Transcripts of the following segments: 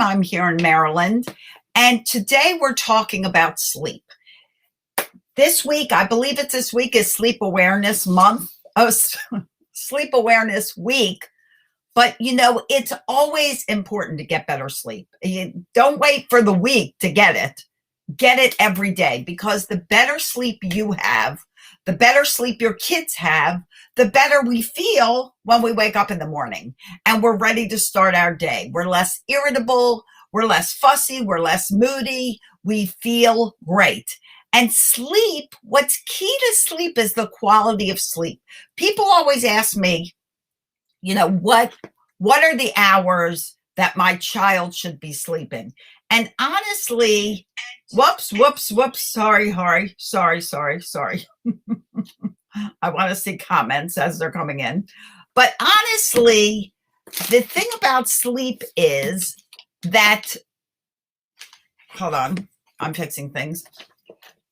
I'm here in Maryland, and today we're talking about sleep. This week, I believe it's this week, is Sleep Awareness Month. Oh, Sleep Awareness Week. But it's always important to get better sleep. You don't wait for the week to get it. Get it every day, because the better sleep you have, the better sleep your kids have, the better we feel when we wake up in the morning and we're ready to start our day. We're less irritable, we're less fussy, we're less moody, we feel great. And sleep, what's key to sleep is the quality of sleep. People always ask me, what are the hours that my child should be sleeping? And honestly, whoops, sorry. I want to see comments as they're coming in. But honestly, the thing about sleep is that, hold on, I'm fixing things,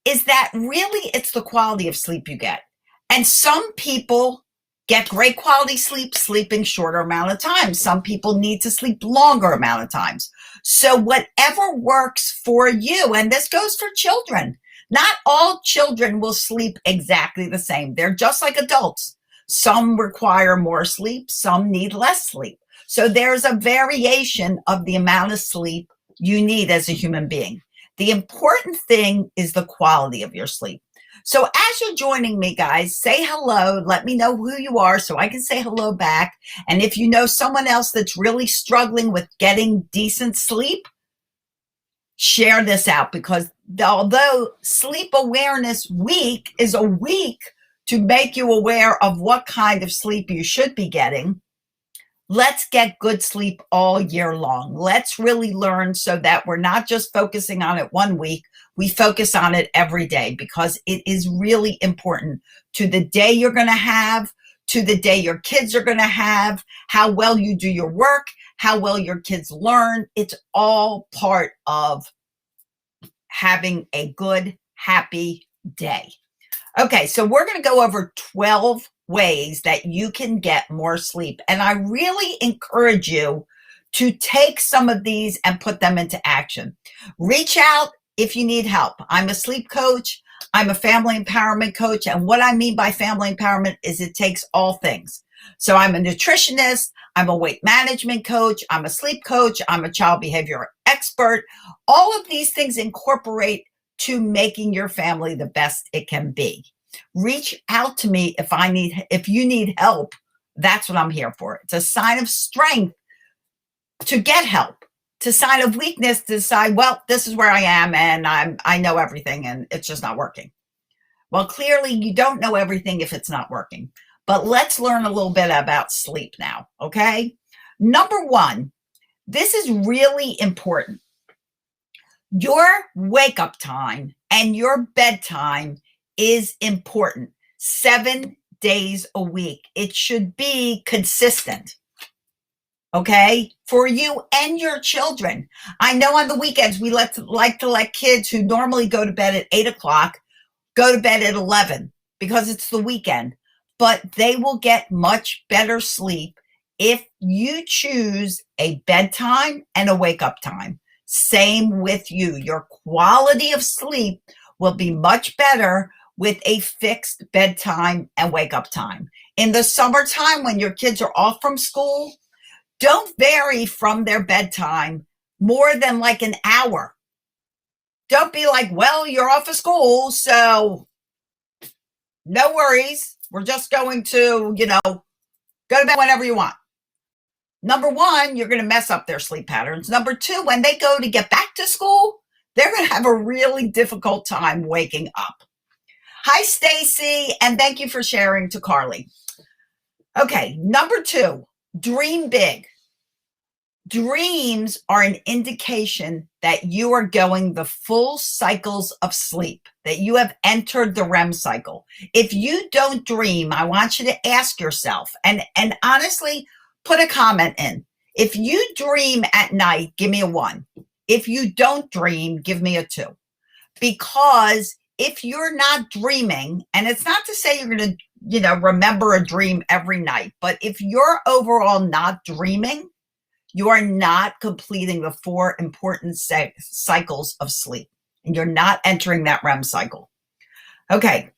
is that really it's the quality of sleep you get. And some people get great quality sleep sleeping shorter amount of time. Some people need to sleep longer amount of times. So whatever works for you, and this goes for children. Not all children will sleep exactly the same. They're just like adults. Some require more sleep, some need less sleep. So there's a variation of the amount of sleep you need as a human being. The important thing is the quality of your sleep. So as you're joining me, guys, say hello. Let me know who you are so I can say hello back. And if you know someone else that's really struggling with getting decent sleep, share this out, because although Sleep Awareness Week is a week to make you aware of what kind of sleep you should be getting, let's get good sleep all year long. Let's really learn so that we're not just focusing on it one week, we focus on it every day, because it is really important to the day you're going to have, to the day your kids are going to have, how well you do your work, how well your kids learn. It's all part of having a good, happy day. Okay, so we're going to go over 12 ways that you can get more sleep. And I really encourage you to take some of these and put them into action. Reach out if you need help. I'm a sleep coach. I'm a family empowerment coach. And what I mean by family empowerment is it takes all things. So I'm a nutritionist. I'm a weight management coach. I'm a sleep coach. I'm a child behavior expert. All of these things incorporate to making your family the best it can be. Reach out to me if you need help. That's what I'm here for. It's a sign of strength to get help. It's a sign of weakness to decide, well, this is where I am and I know everything and it's just not working. Well, clearly you don't know everything if it's not working. But let's learn a little bit about sleep now, okay? Number one, this is really important. Your wake-up time and your bedtime is important. 7 days a week. It should be consistent, okay, for you and your children. I know on the weekends we like to let kids who normally go to bed at 8 o'clock go to bed at 11 because it's the weekend. But they will get much better sleep if you choose a bedtime and a wake-up time. Same with you. Your quality of sleep will be much better with a fixed bedtime and wake-up time. In the summertime, when your kids are off from school, don't vary from their bedtime more than like an hour. Don't be like, well, you're off of school, so no worries. We're just going to, go to bed whenever you want. Number one, you're going to mess up their sleep patterns. Number two, when they go to get back to school, they're going to have a really difficult time waking up. Hi, Stacy, and thank you for sharing to Carly. Okay, number two, dream big. Dreams are an indication that you are going the full cycles of sleep, that you have entered the REM cycle. If you don't dream, I want you to ask yourself, and honestly, put a comment in. If you dream at night, give me a 1. If you don't dream, give me a 2. Because if you're not dreaming, and it's not to say you're going to, remember a dream every night, but if you're overall not dreaming, you are not completing the 4 important cycles of sleep, and you're not entering that REM cycle. Okay,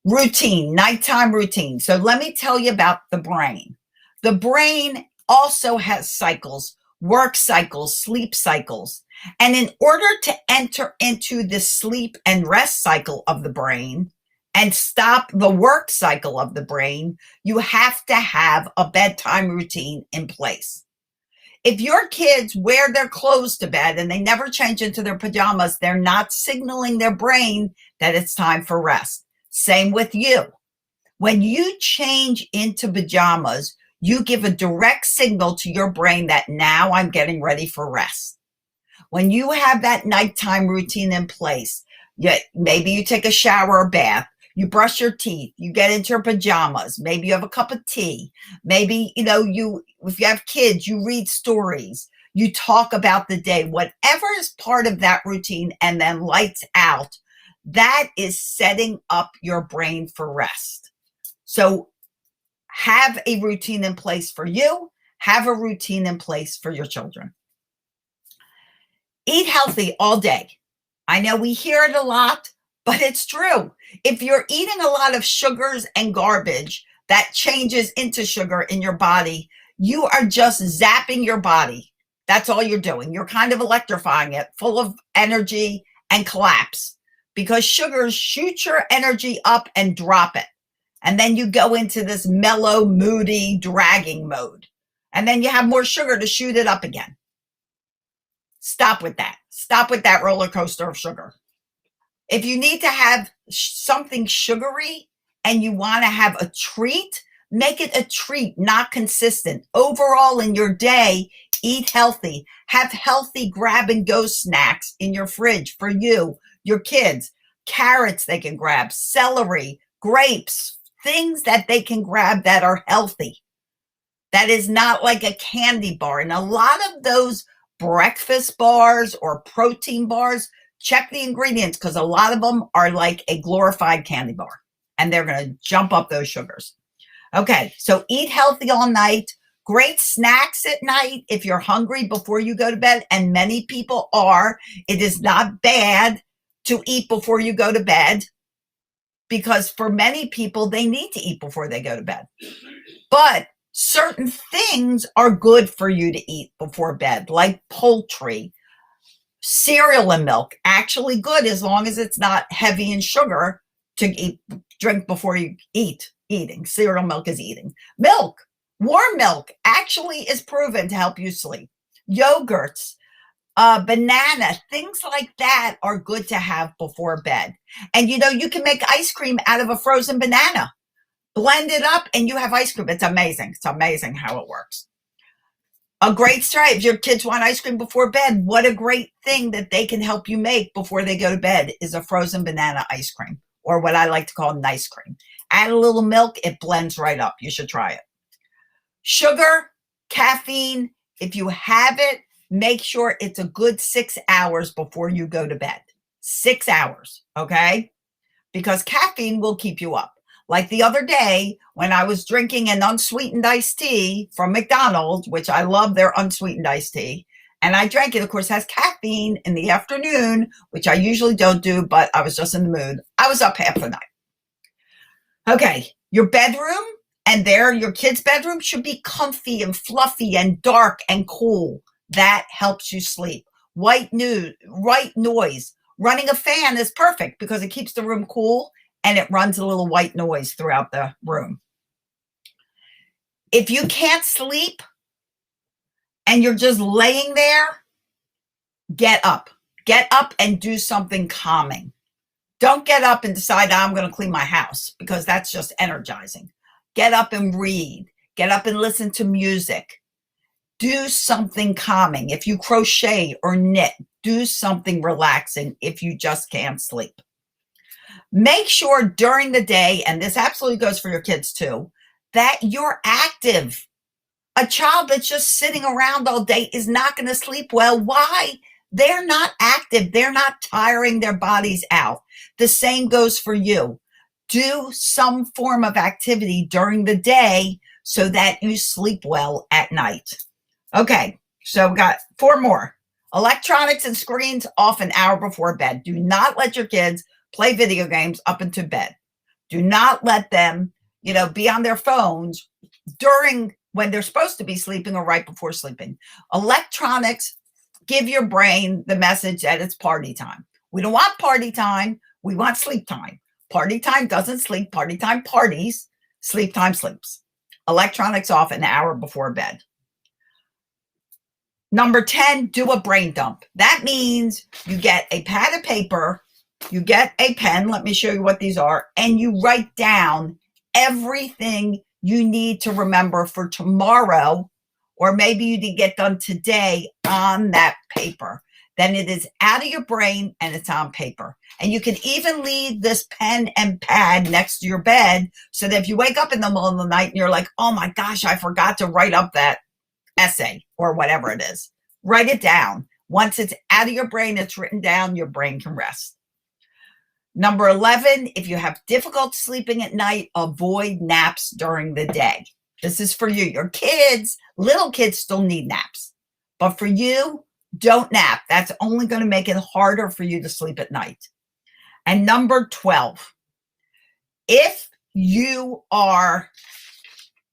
routine, nighttime routine. So let me tell you about the brain. The brain also has cycles, work cycles, sleep cycles. And in order to enter into the sleep and rest cycle of the brain and stop the work cycle of the brain, you have to have a bedtime routine in place. If your kids wear their clothes to bed and they never change into their pajamas, they're not signaling their brain that it's time for rest. Same with you. When you change into pajamas, you give a direct signal to your brain that now I'm getting ready for rest. When you have that nighttime routine in place, maybe you take a shower or bath, you brush your teeth, you get into your pajamas, maybe you have a cup of tea, maybe, if you have kids, you read stories, you talk about the day, whatever is part of that routine, and then lights out, that is setting up your brain for rest. So have a routine in place for you, have a routine in place for your children. Eat healthy all day. I know we hear it a lot, but it's true. If you're eating a lot of sugars and garbage that changes into sugar in your body, you are just zapping your body. That's all you're doing. You're kind of electrifying it, full of energy and collapse, because sugars shoot your energy up and drop it. And then you go into this mellow, moody, dragging mode. And then you have more sugar to shoot it up again. Stop with that. Stop with that roller coaster of sugar. If you need to have something sugary and you want to have a treat, make it a treat, not consistent. Overall in your day, eat healthy. Have healthy grab and go snacks in your fridge for you, your kids. Carrots they can grab, celery, grapes, things that they can grab that are healthy. That is not like a candy bar. And a lot of those breakfast bars or protein bars, check the ingredients, because a lot of them are like a glorified candy bar and they're going to jump up those sugars. Okay, so eat healthy all night. Great snacks at night if you're hungry before you go to bed, and many people are. It is not bad to eat before you go to bed, because for many people, they need to eat before they go to bed. But certain things are good for you to eat before bed, like poultry, cereal and milk. Actually good as long as it's not heavy in sugar to drink before you eating. Cereal milk is eating. Milk, warm milk, actually is proven to help you sleep. Yogurts, banana, things like that are good to have before bed. And you can make ice cream out of a frozen banana. Blend it up and you have ice cream. It's amazing. It's amazing how it works. A great strategy. If your kids want ice cream before bed, what a great thing that they can help you make before they go to bed is a frozen banana ice cream, or what I like to call nice cream. Add a little milk, it blends right up. You should try it. Sugar, caffeine, if you have it, make sure it's a good 6 hours before you go to bed. 6 hours, okay? Because caffeine will keep you up. Like the other day when I was drinking an unsweetened iced tea from McDonald's, which I love their unsweetened iced tea, and I drank it, of course, has caffeine in the afternoon, which I usually don't do, but I was just in the mood. I was up half the night. Okay, your bedroom and your kid's bedroom should be comfy and fluffy and dark and cool. That helps you sleep. White noise. Running a fan is perfect because it keeps the room cool and it runs a little white noise throughout the room. If you can't sleep and you're just laying there, get up. Get up and do something calming. Don't get up and decide I'm going to clean my house, because that's just energizing. Get up and read. Get up and listen to music. Do something calming. If you crochet or knit, do something relaxing if you just can't sleep. Make sure during the day, and this absolutely goes for your kids too, that you're active. A child that's just sitting around all day is not going to sleep well. Why? They're not active. They're not tiring their bodies out. The same goes for you. Do some form of activity during the day so that you sleep well at night. Okay, So we got 4 more. Electronics and screens off an hour before bed. Do not let your kids play video games up into bed. Do not let them, be on their phones during when they're supposed to be sleeping or right before sleeping. Electronics give your brain the message that it's party time. We don't want party time. We want sleep time. Party time doesn't sleep. Party time parties. Sleep time sleeps. Electronics off an hour before bed. Number 10, do a brain dump. That means you get a pad of paper, you get a pen, let me show you what these are, and you write down everything you need to remember for tomorrow, or maybe you did get done today on that paper. Then it is out of your brain and it's on paper. And you can even leave this pen and pad next to your bed so that if you wake up in the middle of the night and you're like, oh my gosh, I forgot to write up that essay or whatever it is, write it down. Once it's out of your brain, it's written down, your brain can rest. Number 11, if you have difficulty sleeping at night, avoid naps during the day. This is for you. Your kids, little kids still need naps. But for you, don't nap. That's only going to make it harder for you to sleep at night. And number 12, if you are,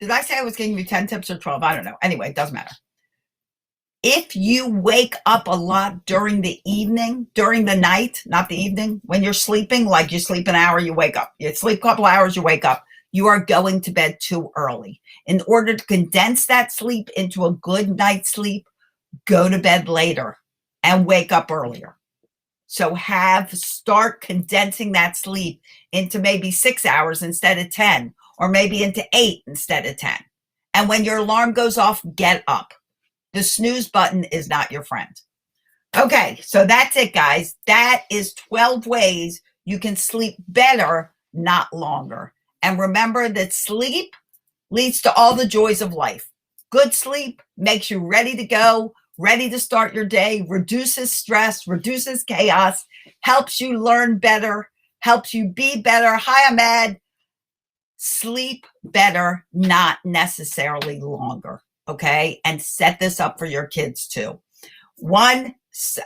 did I say I was giving you 10 tips or 12? I don't know. Anyway, it doesn't matter. If you wake up a lot during the evening, during the night, not the evening, when you're sleeping, like you sleep an hour, you wake up. You sleep a couple hours, you wake up. You are going to bed too early. In order to condense that sleep into a good night's sleep, go to bed later and wake up earlier. So start condensing that sleep into maybe 6 hours instead of 10, or maybe into 8 instead of 10. And when your alarm goes off, get up. The snooze button is not your friend. Okay, so that's it, guys. That is 12 ways you can sleep better, not longer. And remember that sleep leads to all the joys of life. Good sleep makes you ready to go, ready to start your day, reduces stress, reduces chaos, helps you learn better, helps you be better. Hi, Ahmed. Sleep better, not necessarily longer. Okay. And set this up for your kids too. 1,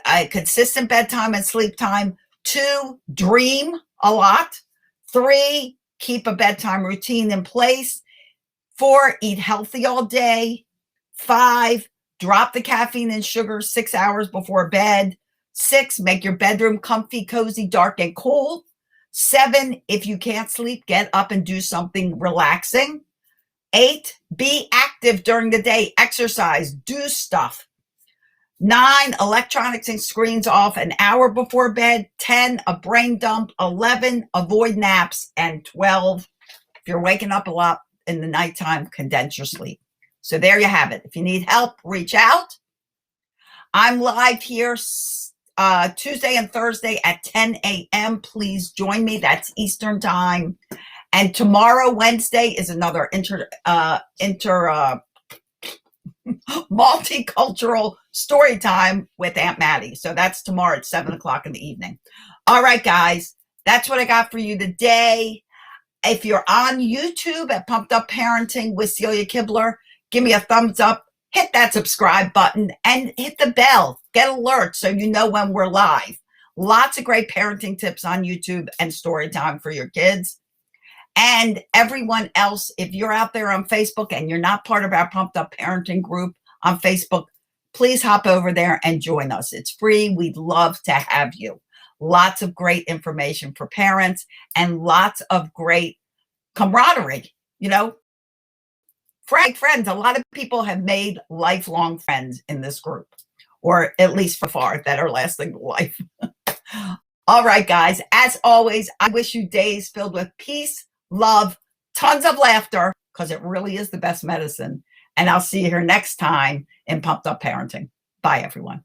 a consistent bedtime and sleep time. 2, dream a lot. 3, keep a bedtime routine in place. 4, eat healthy all day. 5, drop the caffeine and sugar 6 hours before bed. 6, make your bedroom comfy, cozy, dark, and cool. 7, if you can't sleep, get up and do something relaxing. 8, be active during the day, exercise, do stuff. 9, electronics and screens off an hour before bed. 10, a brain dump. 11, avoid naps. And 12, if you're waking up a lot in the nighttime, condense your sleep. So there you have it. If you need help, reach out. I'm live here Tuesday and Thursday at 10 a.m. Please join me. That's Eastern time. And tomorrow, Wednesday, is another multicultural story time with Aunt Maddie. So that's tomorrow at 7 o'clock in the evening. All right, guys, that's what I got for you today. If you're on YouTube at Pumped Up Parenting with Celia Kibler, give me a thumbs up, hit that subscribe button, and hit the bell. Get alerts so you know when we're live. Lots of great parenting tips on YouTube and story time for your kids. And everyone else, if you're out there on Facebook and you're not part of our Pumped Up Parenting group on Facebook, please hop over there and join us. It's free. We'd love to have you. Lots of great information for parents and lots of great camaraderie, friends. A lot of people have made lifelong friends in this group, or at least for far, that are lasting life. All right, guys, as always, I wish you days filled with peace, love, tons of laughter, because it really is the best medicine. And I'll see you here next time in Pumped Up Parenting. Bye, everyone.